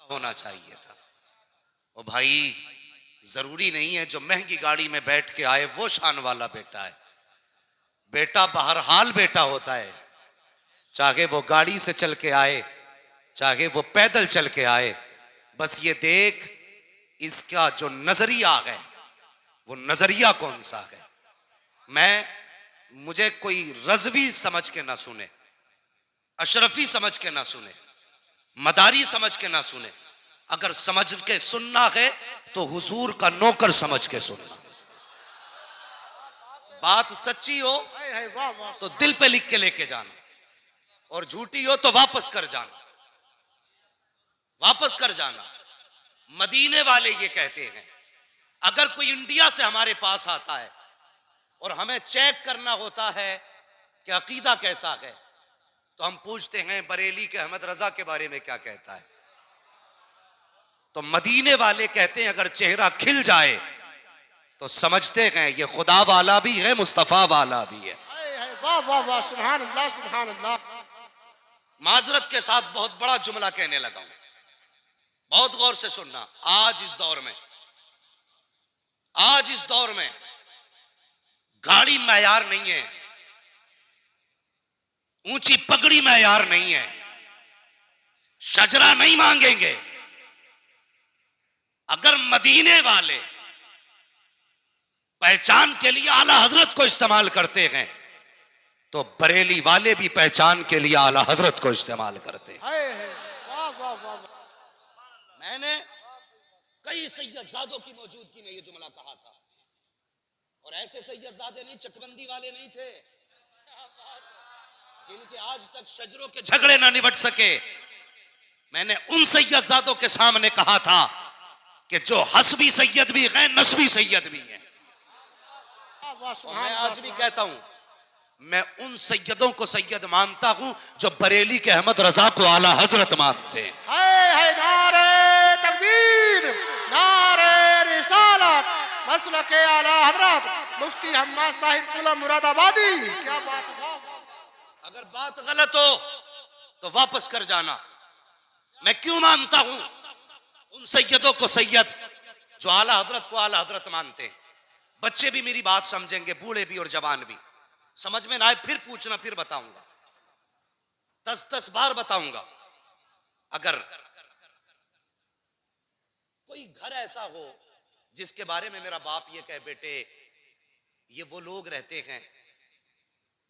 होना चाहिए था। ओ भाई, जरूरी नहीं है जो महंगी गाड़ी में बैठ के आए वो शान वाला बेटा है। बेटा बहरहाल बेटा होता है, चाहे वो गाड़ी से चल के आए, चाहे वो पैदल चल के आए। बस ये देख, इसका जो नजरिया है वो नजरिया कौन सा है। मुझे कोई रजवी समझ के ना सुने, अशरफी समझ के ना सुने, मदारी समझ के ना सुने। अगर समझ के सुनना है तो हुजूर का नौकर समझ के सुनना। बात सच्ची हो तो दिल पे लिख के लेके जाना, और झूठी हो तो वापस कर जाना, वापस कर जाना। मदीने वाले ये कहते हैं, अगर कोई इंडिया से हमारे पास आता है और हमें चेक करना होता है कि अकीदा कैसा है, तो हम पूछते हैं बरेली के अहमद रजा के बारे में क्या कहता है। तो मदीने वाले कहते हैं अगर चेहरा खिल जाए तो समझते हैं ये खुदा वाला भी है, मुस्तफा वाला भी है। वाह वाह वाह, सुभान अल्लाह सुभान अल्लाह। माजरत के साथ बहुत बड़ा जुमला कहने लगा हूं, बहुत गौर से सुनना। आज इस दौर में गाड़ी मैयार नहीं है, ऊंची पगड़ी मैयार नहीं है, शजरा नहीं मांगेंगे। अगर मदीने वाले पहचान के लिए आला हजरत को इस्तेमाल करते हैं तो बरेली वाले भी पहचान के लिए आला हजरत को इस्तेमाल करते हैं। वाह वाह वाह। मैंने कई सैयदजादों की मौजूदगी में यह जुमला कहा था, और ऐसे सैयदजादे नहीं, चकबंदी वाले नहीं थे जिनके आज तक शजरों के झगड़े ना निबट सके। मैंने उन सैयदजादों के सामने कहा था कि जो हसबी सैयद भी हैं, नस्बी सैयद भी हैं। और मैं आज भी कहता हूं, मैं उन सैयदों को सैयद मानता हूं जो बरेली के अहमद रजा को आला हजरत मानते हैं। नारे तकबीर, नारे रिसालत, मसलके आला हजरत मुफ्ती हम्माद साहिब कुला मुरादाबादी। क्या बात है। अगर बात गलत हो तो वापस कर जाना। मैं क्यों मानता हूं उन सैयदों को सैयद जो आला हजरत को आला हजरत मानते हैं। बच्चे भी मेरी बात समझेंगे, बूढ़े भी और जवान भी। समझ में ना आए फिर पूछना, फिर बताऊंगा, 10 बार बताऊंगा। अगर कोई घर ऐसा हो जिसके बारे में मेरा बाप ये कहे, बेटे ये वो लोग रहते हैं,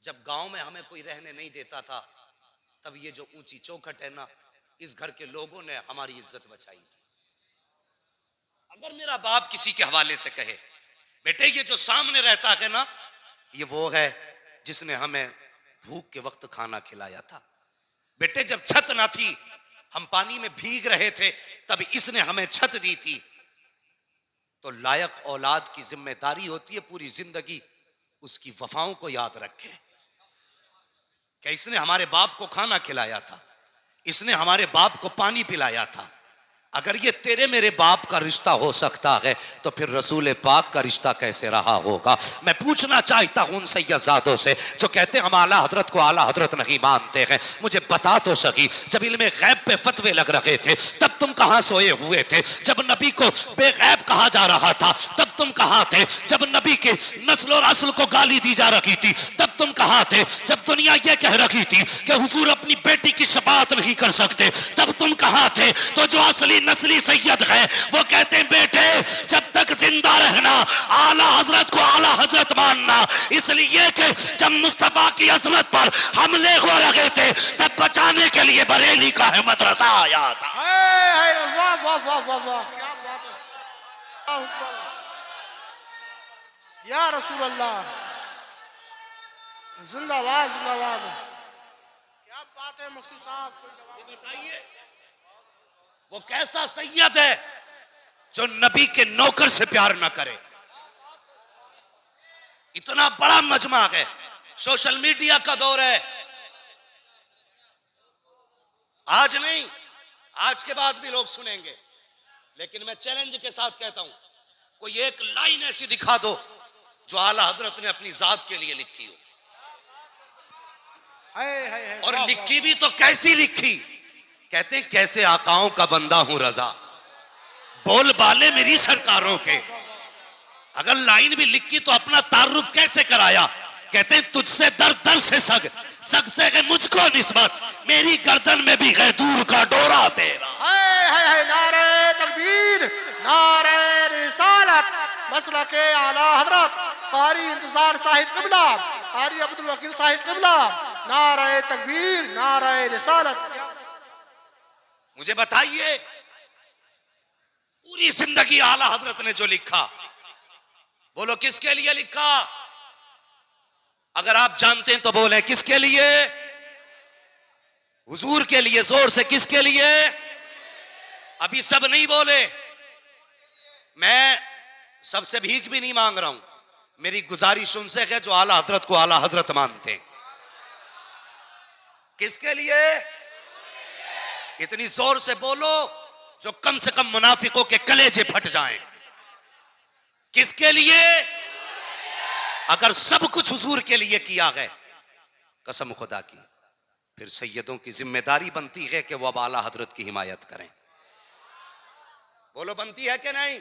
जब गांव में हमें कोई रहने नहीं देता था तब ये जो ऊंची चौखट है ना, इस घर के लोगों ने हमारी इज्जत बचाई थी। अगर मेरा बाप किसी के हवाले से कहे, बेटे ये जो सामने रहता है ना, ये वो है जिसने हमें भूख के वक्त खाना खिलाया था। बेटे जब छत ना थी, हम पानी में भीग रहे थे, तब इसने हमें छत दी थी। तो लायक औलाद की जिम्मेदारी होती है पूरी जिंदगी उसकी वफाओं को याद रखे। क्या इसने हमारे बाप को खाना खिलाया था, इसने हमारे बाप को पानी पिलाया था। अगर ये तेरे मेरे बाप का रिश्ता हो सकता है तो फिर रसूल पाक का रिश्ता कैसे रहा होगा। मैं पूछना चाहता हूं उन सैयदजादों से जो कहते हैं हम आला हजरत को आला हजरत नहीं मानते हैं, मुझे बता तो सही, जब इल्मे गैब पे फतवे लग रहे थे तब तुम कहां सोए हुए थे? जब नबी को बेगैब कहा जा रहा था तब तुम कहां थे? जब नबी के नस्ल और असल को गाली दी जा रही थी तब तुम कहां थे? जब दुनिया ये कह रही थी कि हुजूर अपनी बेटी की शफाअत नहीं कर सकते तब तुम कहां थे? तो जो असली नस्ली सैयद है वो कहते हैं बेटे जब तक जिंदा रहना आला हजरत को आला हजरत मानना, इसलिए कि जब मुस्तफा की अजमत पर हमले हो रहे थे तब बचाने के लिए बरेली का अहमद रजा आया था। वाह वाह वाह वाह वाह, क्या बात है। या रसूल अल्लाह, जिंदाबाद जिंदाबाद। क्या बात है मुफ्ती साहब, बताइए वो कैसा सैयद है जो नबी के नौकर से प्यार ना करे। इतना बड़ा मजमा है, सोशल मीडिया का दौर है। आज नहीं, आज के बाद भी लोग सुनेंगे, लेकिन मैं चैलेंज के साथ कहता हूं, कोई एक लाइन ऐसी दिखा दो जो आला हजरत ने अपनी जात के लिए लिखी हो। और लिखी भी तो कैसी लिखी कहते हैं कैसे आकाओं का बंदा हूं रजा, बोल बाले मेरी सरकारों के। अगर लाइन भी लिखी तो अपना तारुफ कैसे कराया। कहते हैं तुझसे दर दर से सग, सग से है मुझको निस्बत, मेरी गर्दन में भी है दूर का डोरा तेरा। है नारे तकबीर, नारे रिसालत, मसलक के आला हजरत कारी इंतजार साहिब क़िबला, कारी अब्दुल वकील साहिब क़िबला, नारे तकबीर, नारे रिसालत। मुझे बताइए पूरी जिंदगी आला हजरत ने जो लिखा, बोलो किसके लिए लिखा। अगर आप जानते हैं तो बोले किसके लिए। हुजूर के लिए, जोर से किसके लिए। अभी सब नहीं बोले, मैं सबसे भीख भी नहीं मांग रहा हूं, मेरी गुजारिश उनसे है जो आला हजरत को आला हजरत मानते हैं। किसके लिए। इतनी जोर से बोलो जो कम से कम मुनाफिकों के कलेजे फट जाएं। किसके लिए। अगर सब कुछ हुजूर के लिए किया गया, कसम खुदा की, फिर सैयदों की जिम्मेदारी बनती है कि वो अब आला हजरत की हिमायत करें। बोलो बनती है कि नहीं।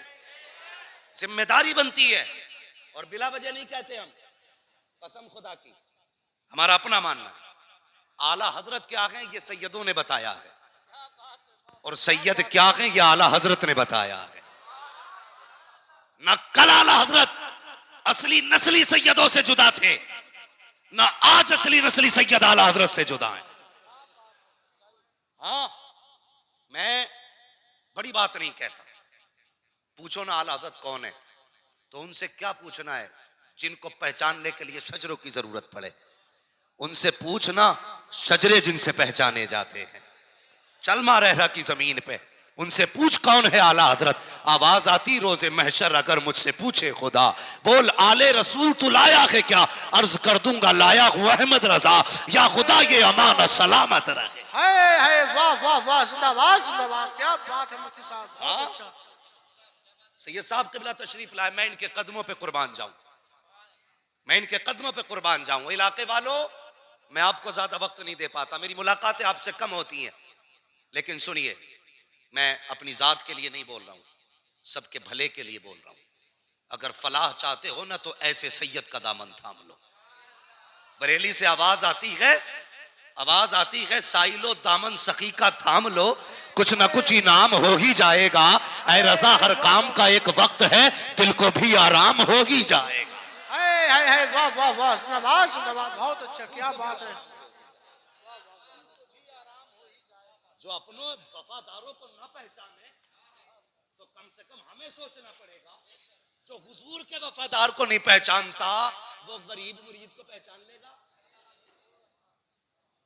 जिम्मेदारी बनती है, और बिला वजह नहीं कहते हम, कसम खुदा की हमारा अपना मानना है। आला हजरत क्या है ये सैयदों ने बताया है, और सैयद क्या है ये आला हजरत ने बताया है। न कल आला हजरत असली नस्ली सैयदों से जुदा थे, ना आज असली नस्ली सैयद आला हजरत से जुदा है। हाँ, मैं बड़ी बात नहीं कहता। पूछो ना आला हजरत कौन है, तो उनसे क्या पूछना है जिनको पहचानने के लिए शजरों की जरूरत पड़े। उनसे पूछना शजरे जिनसे पहचाने जाते हैं, चलमा रहरा की जमीन पे। उनसे पूछ कौन है आला हजरत। आवाज आती रोजे महशर अगर मुझसे पूछे खुदा, बोल आले रसूल तू लाया है क्या। अर्ज कर दूंगा लाया हूं अहमद रजा, या खुदा ये अमान सलामत रहे। वाह वाह वाह, जिंदाबाद जिंदाबाद, क्या बात है मुफ्ती साहब, बहुत अच्छा। सैयद साहब क़िबला तशरीफ लाए, मैं इनके कदमों पे कुर्बान जाऊं, मैं इनके कदमों पे कुर्बान जाऊं। इलाके वालों, मैं आपको ज्यादा वक्त नहीं दे पाता, मेरी मुलाकातें आपसे कम होती हैं, लेकिन सुनिए, मैं अपनी जात के लिए नहीं बोल रहा हूं, सबके भले के लिए बोल रहा हूं। अगर फलाह चाहते हो ना तो ऐसे सैयद का दामन थाम लो। बरेली से आवाज आती है, आवाज आती है, साइलो दामन सखी का थाम लो, कुछ ना कुछ इनाम हो ही जाएगा। ऐ रजा हर काम का एक वक्त है, दिल को भी आराम हो ही जाएगा। वाह वाह वाह, जिंदाबाद जिंदाबाद, बहुत अच्छा, क्या बात है। जो अपनों वफादारों को ना पहचाने तो कम से कम हमें सोचना पड़ेगा। जो हुजूर के वफादार को नहीं पहचानता वो गरीब मुरीद को पहचान लेगा।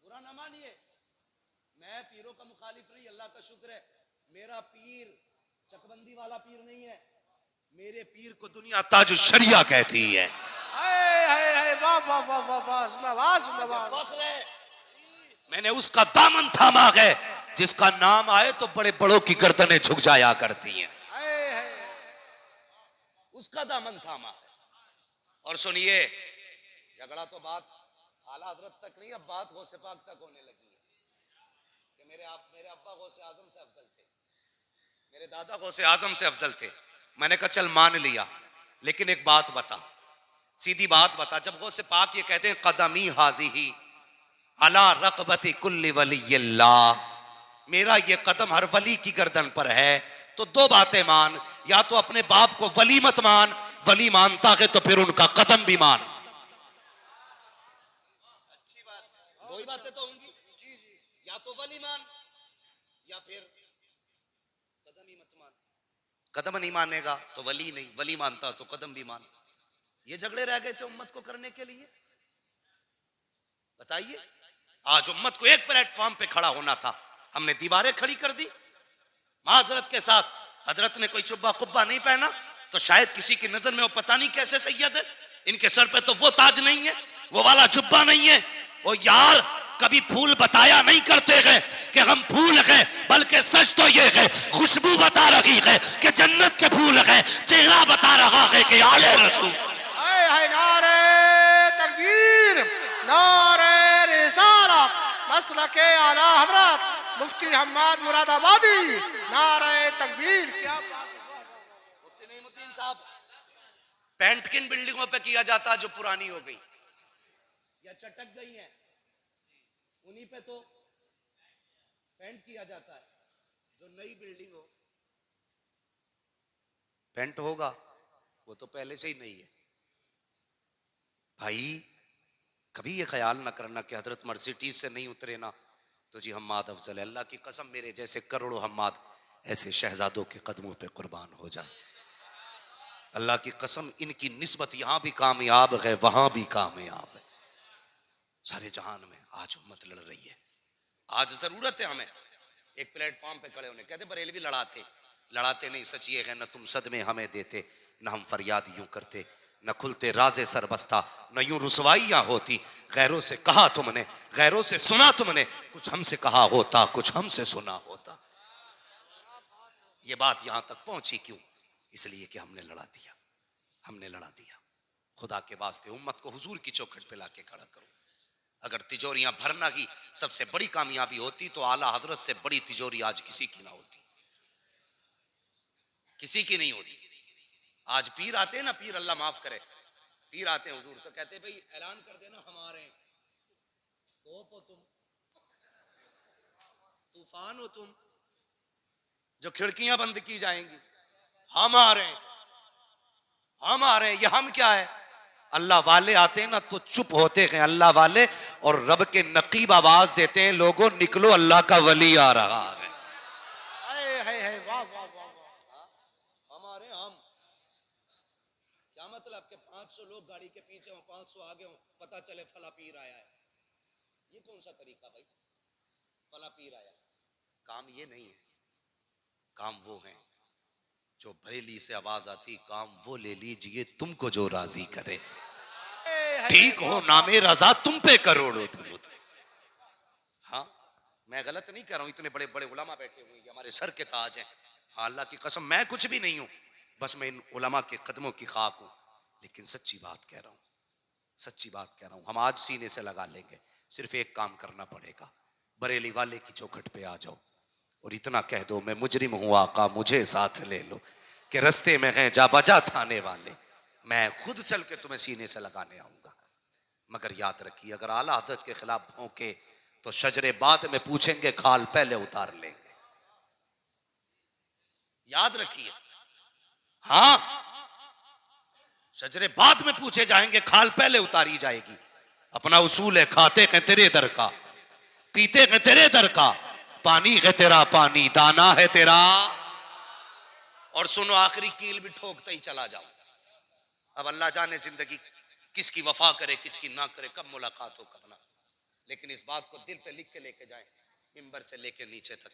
बुरा ना मानिए, मैं पीरों का मुखालिफ नहीं, अल्लाह का शुक्र है, मेरा पीर चकबंदी वाला पीर नहीं है, मेरे पीर को दुनिया ताज शरिया कहती है। वाह वाह वाह वाह वाह, जिंदाबाद जिंदाबाद। फख्र है मैंने उसका दामन थामा है जिसका नाम आए तो बड़े बड़ों की गर्दनें झुक जाया करती हैं। उसका दामन थामा है। और सुनिए, झगड़ा तो बात आला हजरत तक नहीं, अब बात गौसे पाक तक होने लगी है कि मेरे अब्बा गौसे आजम से अफजल थे, मेरे दादा गौसे आजम से अफजल थे। मैंने कहा चल मान लिया, लेकिन एक बात बता, सीधी बात बता। जब गौसे पाक ये कहते हैं कदमी हाजी ही अला रक़बती कुल्ली वलिय्यिल्लाह, मेरा ये कदम हर वली की गर्दन पर है, तो दो बातें मान, या तो अपने बाप को वली मत मान, वली मानता है तो फिर उनका कदम भी मान। अच्छी बात, दो ही बातें तो होंगी, या तो वली मान या फिर कदम ही मत मान। कदम नहीं मानेगा तो वली नहीं, वली मानता तो कदम भी मान। ये झगड़े रह गए थे उम्मत को करने के लिए। बताइए, आज उम्मत को एक प्लेटफॉर्म पे खड़ा होना था, हमने दीवारें खड़ी कर दी। माजरत के साथ हजरत ने कोई चुब्बा कुब्बा नहीं पहना तो शायद किसी की नजर में वो पता नहीं कैसे सैयद है, इनके सर पे तो वो ताज नहीं है, वो वाला जुब्बा नहीं है। वो यार कभी फूल बताया नहीं करते हैं कि हम फूल हैं, बल्कि सच तो ये है खुशबू बता रही है कि जन्नत के फूल हैं, चेहरा बता रहा है कि आले रसूल। नारे तकबीर, नारे रिसालत, मसलक आला हजरत मुफ्ती हम्माद मुरादाबादी। नारे तकबीर। क्या बात है। मुफ्ती नईमुद्दीन साहब, पेंट किन बिल्डिंगों पे किया जाता जो पुरानी हो गई या चटक गई हैं, उन्हीं पे तो पेंट किया जाता है। जो नई बिल्डिंग हो, पेंट होगा वो तो पहले से ही नहीं है। भाई कभी ये ख्याल ना करना कि हजरत मर्सिडीज से नहीं उतरे ना तो जी हम्माद अफजल है। अल्लाह की कसम, मेरे जैसे करोड़ों हम्माद ऐसे शहजादों के कदमों पे कुर्बान हो जाए। अल्लाह की कसम, इनकी निस्बत यहां भी कामयाब है, वहां भी कामयाब है। सारे जहान में आज उम्मत लड़ रही है। आज जरूरत है हमें एक प्लेटफॉर्म पे खड़े होने। कहते बरेलवी लड़ाते लड़ाते नहीं, सच ये है न तुम सदमे हमें देते, न हम फरियाद यूं करते, न खुलते राजे सर बस्ता, न यूं रुसवाइयां होती। गैरों से कहा तुमने, गैरों से सुना तुमने, कुछ हमसे कहा होता, कुछ हमसे सुना होता। ये बात यहां तक पहुंची क्यों? इसलिए कि हमने लड़ा दिया, हमने लड़ा दिया। खुदा के वास्ते उम्मत को हुजूर की चौखट पे लाके खड़ा करो। अगर तिजोरियां भरना की सबसे बड़ी कामयाबी होती तो आला हजरत से बड़ी तिजोरी आज किसी की ना होती, किसी की नहीं होती। आज पीर आते हैं ना, पीर अल्लाह माफ करे, पीर आते हैं हुजूर तो कहते भाई ऐलान कर देना हमारे तोप हो तुम, तूफान हो तुम, जो खिड़कियां बंद की जाएंगी हमारे हमारे। ये हम क्या है? अल्लाह वाले आते हैं ना तो चुप होते हैं अल्लाह वाले, और रब के नकीब आवाज देते हैं, लोगों निकलो अल्लाह का वली आ रहा है। वाह वाह वाह वाह। हमारे हम क्या मतलब कि 500 लोग गाड़ी के पीछे हो, 500 आगे हो, पता चले फला पीर आया है। ये कौन सा तरीका भाई? फला पीर आया, काम ये नहीं है। काम वो है जो बरेली से आवाज आती, काम वो ले लीजिए तुमको जो राजी करे, ठीक हो नामे रजा तुम पे करोड़ों दुरूद। हाँ, मैं गलत नहीं कह रहा हूं, इतने बड़े बड़े उलमा बैठे हुए हैं, हमारे सर के ताज हैं। हाँ, अल्लाह की कसम मैं कुछ भी नहीं हूं, बस मैं इन उलमा के कदमों की खाक हूं। लेकिन सच्ची बात कह रहा हूं, सच्ची बात कह रहा हूं, हम आज सीने से लगा लेंगे। सिर्फ एक काम करना पड़ेगा, बरेली वाले की चौखट पे आ जाओ और इतना कह दो, मैं मुजरिम हूं आका मुझे साथ ले लो, कि रस्ते में हैं जा बजा थाने वाले, मैं खुद चल के तुम्हें सीने से लगाने आऊंगा। मगर याद रखिए, अगर आला हज़रत के खिलाफ भौंके तो शजरे बाद में पूछेंगे, खाल पहले उतार लेंगे। याद रखिए, हाँ, शजरे बाद में पूछे जाएंगे, खाल पहले उतारी जाएगी। अपना उसूल है, खाते हैं तेरे दर का, पीते हैं तेरे दर का, पानी है तेरा पानी, दाना है तेरा। और सुनो, आखिरी कील भी ठोकते ही चला जाओ। अब अल्लाह जाने जिंदगी किसकी वफा करे किसकी ना करे, कब मुलाकात हो कब ना। लेकिन इस बात को दिल पे लिख के लेके जाएं, मिंबर से लेके नीचे तक।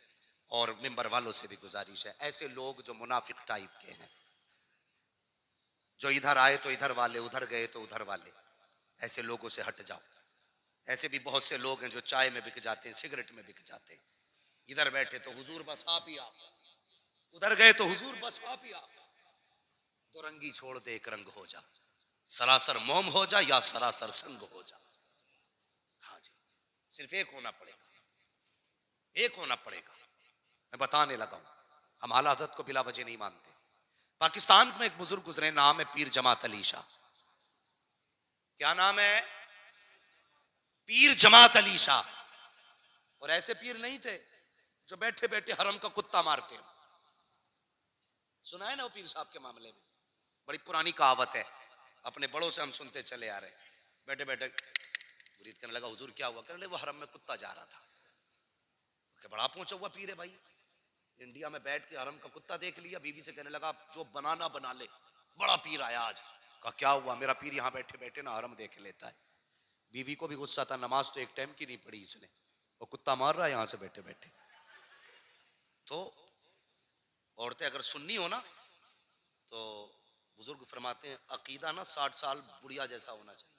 और मिंबर वालों से भी गुजारिश है, ऐसे लोग जो मुनाफिक टाइप के हैं, जो इधर आए तो इधर वाले, उधर गए तो उधर वाले, ऐसे लोगों से हट जाओ। ऐसे भी बहुत से लोग हैं जो चाय में बिक जाते हैं, सिगरेट में बिक जाते हैं। इधर बैठे तो हुजूर बस आप ही आप, उधर गए तो हुजूर बस आप ही आप। दो रंगी छोड़ दे एक रंग हो जा, सरासर मोम हो जा या सरासर संग हो जा। हाँ जी, सिर्फ एक होना पड़ेगा, एक होना पड़ेगा। मैं बताने लगा हूं, हम आला हज़रत को बिला वजह नहीं मानते। पाकिस्तान में एक बुजुर्ग गुजरे, नाम है पीर जमात अली शाह। क्या नाम है? पीर जमात अली शाह। और ऐसे पीर नहीं थे जो बैठे बैठे हरम का कुत्ता मारते हो। सुना है ना वो पीर साहब के मामले में, बड़ी पुरानी कहावत है, अपने बड़ों से हम सुनते चले आ रहे हैं। बैठे बैठे मुरीद कहने लगा, हुजूर क्या हुआ? कहने लगे, वो हरम में कुत्ता जा रहा था। कि बड़ा पहुंचा हुआ पीर है भाई, इंडिया में बैठ के हरम का कुत्ता देख लिया। बीवी से कहने लगा, जो बनाना बना ले, बड़ा पीर आया आज। कहा क्या हुआ? मेरा पीर यहाँ बैठे बैठे ना हरम देख लेता है। बीवी को भी गुस्सा था, नमाज तो एक टाइम की नहीं पढ़ी इसने, वो कुत्ता मार रहा है यहाँ से बैठे बैठे। तो औरतें अगर सुन्नी हो ना, तो बुजुर्ग फरमाते हैं, अकीदा ना 60 साल बुढ़िया जैसा होना चाहिए।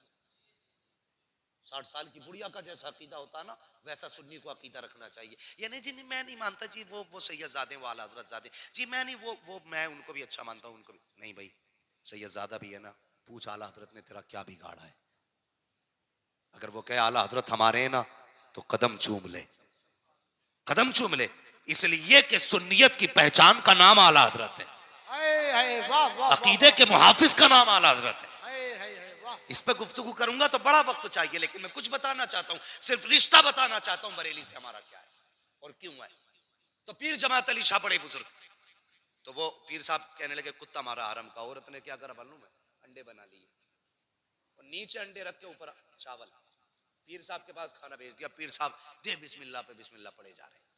60 साल की बुढ़िया का जैसा अकीदा होता है ना, वैसा सुन्नी को अकीदा रखना चाहिए। ये नहीं जी, नहीं मैं नहीं मानता जी, वो सैयदजादे वाला हजरत जादे जी, मैं नहीं वो मैं उनको भी अच्छा मानता हूँ, उनको भी नहीं। भाई सैयदजादा भी है ना, पूछ आला हजरत ने तेरा क्या बिगाड़ा है। अगर वो कहे आला हजरत हमारे हैं ना, तो कदम चूम ले, कदम चूम ले। इसलिए कि सुन्नियत की पहचान का नाम आला हजरत है, वाह वाह, अकीदे के मुहाफिज का नाम आला हजरत है। वाह। इस पर गुफ्तगू करूंगा तो बड़ा वक्त चाहिए, लेकिन मैं कुछ बताना चाहता हूं, सिर्फ रिश्ता बताना चाहता हूं बरेली से हमारा क्या है और क्यों है। तो पीर जमात अली शाह बड़े बुजुर्ग, तो वो पीर साहब कहने लगे कुत्ता मारा हरम का। औरत ने क्या करा मालूम है, अंडे बना लिए और नीचे अंडे रख के ऊपर चावल। पीर साहब के पास खाना भेज दिया, पीर साहब दे बिस्मिल्लाह पे बिस्मिल्लाह पड़े जा रहे हैं।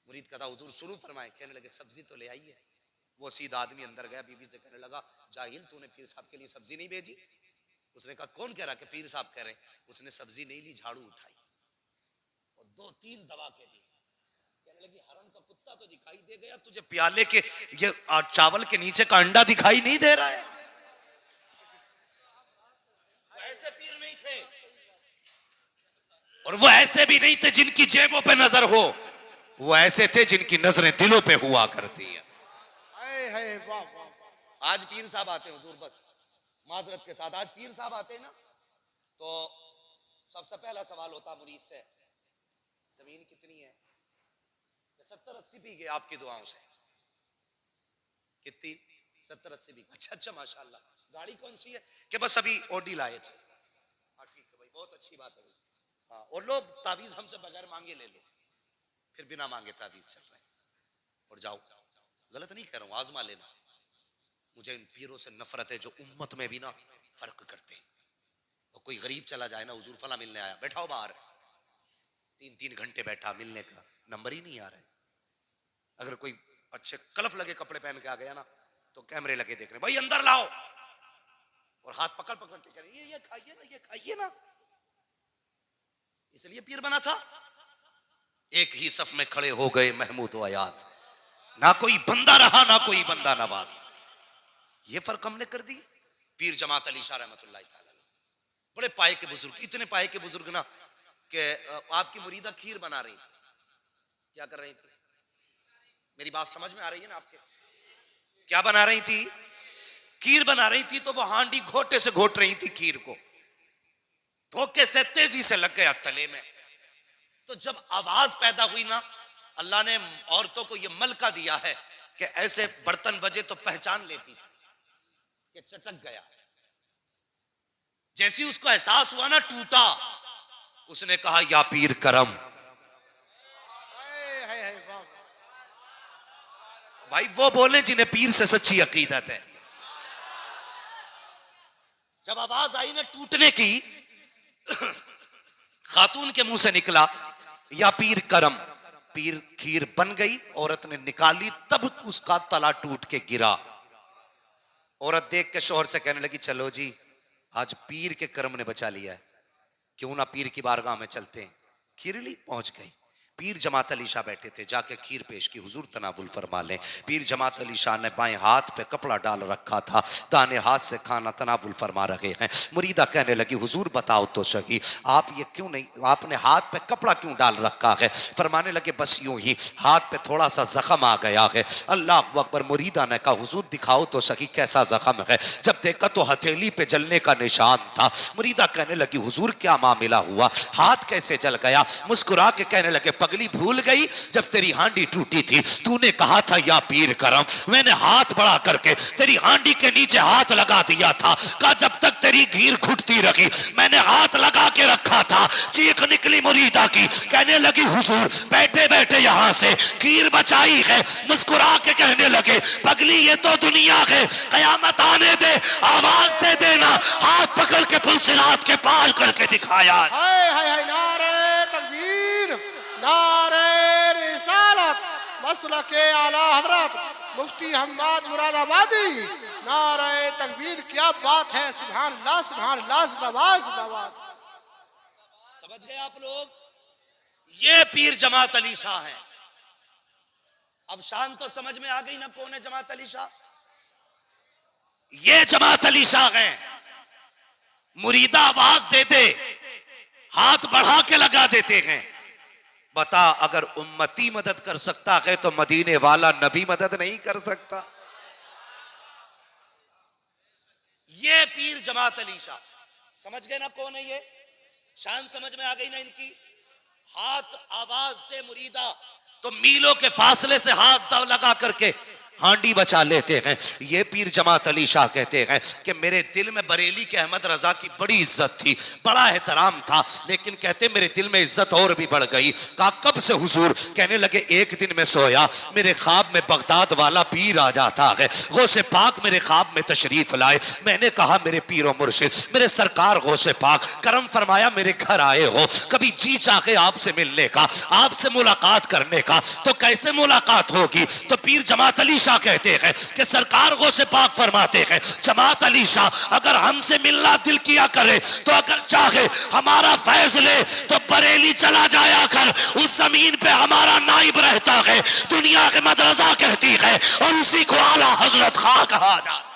मुरीद कहता हुजूर शुरू फरमाए, कहने लगे सब्जी तो ले आइए। वो सीधा आदमी अंदर गया, बीवी से कहने लगा जाहिल तूने पीर साहब के लिए सब्जी नहीं भेजी। उसने कहा कौन कह रहा कि पीर साहब कह रहे। उसने सब्जी नहीं ली, झाड़ू उठाई और 2-3 दबा के दी। कहने लगी हरम का कुत्ता तो दिखाई दे गया, तुझे प्याले के ये चावल के नीचे का अंडा दिखाई नहीं दे रहा है। ऐसे पीर नहीं थे, और वो ऐसे भी नहीं थे जिनकी जेबों पे नजर हो, वो ऐसे थे जिनकी नजरें दिलों पे हुआ करती है। आज पीर साहब आते हैं हुजूर, बस माजरत के साथ, आज पीर साहब आते हैं ना, तो सबसे पहला सवाल होता मुरीद से, जमीन कितनी है? 70-80 बीघे आपकी दुआओं से। कितनी? 70-80 बीघे। अच्छा अच्छा माशाल्लाह। गाड़ी कौन सी है? कि बस अभी ऑडी लाए थे। हाँ ठीक है भाई, बहुत अच्छी बात है भाई। हाँ, और लोग तावीज हमसे बगैर मांगे ले लो, फिर बिना मांगे तावीज चल रहे हैं। और जाओ, गलत नहीं कह रहा हूं, आजमा लेना। मुझे इन पीरों से नफरत है जो उम्मत में भी ना फर्क करते हैं। और कोई गरीब चला जाए ना, हुजूर फला मिलने आया, बैठाओ बाहर, 3-3 घंटे बैठा, मिलने का नंबर ही नहीं आ रहा है। अगर कोई अच्छे कलफ लगे कपड़े पहन के आ गया ना, तो कैमरे लगे देख रहे, भाई अंदर लाओ, और हाथ पकड़ पकड़ के कह रहे ये खाइए ना, ये खाइए ना। इसलिए पीर बना था। एक ही सफ में खड़े हो गए महमूद व अयाज, ना कोई बंदा रहा ना कोई बंदा नवाज। ये फर्क हमने कर दी। पीर जमात अली शाह रहमतुल्लाह तआला बड़े पाए के बुजुर्ग, इतने पाए के बुजुर्ग ना कि आपकी मुरीदा खीर बना रही थी। क्या कर रही थी? मेरी बात समझ में आ रही है ना आपके? क्या बना रही थी? खीर बना रही थी। तो वो हांडी घोटे से घोट रही थी खीर को, धोखे से तेजी से लग गया तले में। तो जब आवाज पैदा हुई ना, अल्लाह ने औरतों को यह मलका दिया है कि ऐसे बर्तन बजे तो पहचान लेती थी कि चटक गया। जैसी उसको एहसास हुआ ना, टूटा, उसने कहा या पीर करम। भाई वो बोले जिन्हें पीर से सच्ची अकीदत है। जब आवाज आई ना टूटने की, खातून के मुंह से निकला या पीर करम। पीर खीर बन गई, औरत ने निकाली, तब उसका तला टूट के गिरा। औरत देख के शौहर से कहने लगी चलो जी, आज पीर के करम ने बचा लिया है, क्यों ना पीर की बारगाह में चलते हैं। खीर ली, पहुंच गई। पीर जमात अली शाह बैठे थे, जाके खीर पेश की, हुजूर तनावुल फरमा लें। पीर जमात अली शाह ने बाएं हाथ पे कपड़ा डाल रखा था, दाने हाथ से खाना तनावुल फरमा रहे हैं। मुरीदा कहने लगी हुजूर बताओ तो सही, आप ये क्यों नहीं, आपने हाथ पे कपड़ा क्यों डाल रखा है? फरमाने लगे बस यूं ही, हाथ पे थोड़ा सा जख्म आ गया है। अल्लाह अकबर। मुरीदा ने कहा हुजूर दिखाओ तो सही कैसा जख्म है। जब देखा तो हथेली पे जलने का निशान था। मुरीदा कहने लगी हुजूर क्या मामला हुआ, हाथ कैसे जल गया? मुस्कुरा के कहने लगे पगली भूल गई, जब तेरी हांडी टूटी थी तूने कहा था या पीर करम, मैंने हाथ बढ़ा करके तेरी हांडी के नीचे हाथ लगा दिया था। कहा जब तक तेरी खीर घुटती रही मैंने हाथ लगा के रखा था। चीख निकली मुरीदा की, कहने लगी हुजूर बैठे बैठे यहां से खीर बचाई है। मुस्कुरा के कहने लगे पगली ये तो दुनिया है, कयामत आने दे आवाज दे देना। हाथ पकड़ के पुलसिरात के पार करके दिखाया। हाय हाय हाय, नारे तकबीर, नारे रिसालत, मसलके आला हजरत मुफ्ती हम्माद मुरादाबादी। नारे तकबीर, क्या बात है, सुभान अल्लाह सुभान अल्लाह, जिंदाबाद जिंदाबाद। समझ गए आप लोग? ये पीर जमात अली शाह है। अब शान तो समझ में आ गई ना कौन है जमात अली शाह? ये जमात अली शाह है। मुरीदा आवाज दे दे हाथ बढ़ा के लगा देते हैं। बता अगर उम्मती मदद कर सकता है तो मदीने वाला नबी मदद नहीं कर सकता? ये पीर जमात अली शाह। समझ गए ना कौन है ये? शान समझ में आ गई ना इनकी। हाथ आवाज दे मुरीदा तो मीलों के फासले से हाथ दब लगा करके हांडी बचा लेते हैं। ये पीर जमात अली शाह कहते हैं कि मेरे दिल में बरेली के अहमद रजा की बड़ी इज्जत थी, बड़ा एहतराम था, लेकिन कहते मेरे दिल में इज्जत और भी बढ़ गई। कहा कब से हुजूर? कहने लगे एक दिन में सोया, मेरे ख्वाब में बगदाद वाला पीर आ जाता है, गौसे पाक मेरे ख्वाब में तशरीफ लाए। मैंने कहा मेरे पीर और मुर्शिद, मेरे सरकार गौसे पाक करम फरमाया मेरे घर आए हो, कभी जी चाहे आपसे मिलने का, आपसे मुलाकात करने का, तो कैसे मुलाकात होगी? तो पीर जमात अली शाह कहते हैं कि सरकार गौसे पाक फरमाते हैं जमात अली शाह अगर हमसे मिलना दिल किया करे तो अगर चाहे हमारा फैज ले तो बरेली चला जाया कर, उस जमीन पे हमारा नाइब रहता है, दुनिया के मदरसा कहती है और उसी को आला हजरत खां कहा जाता है।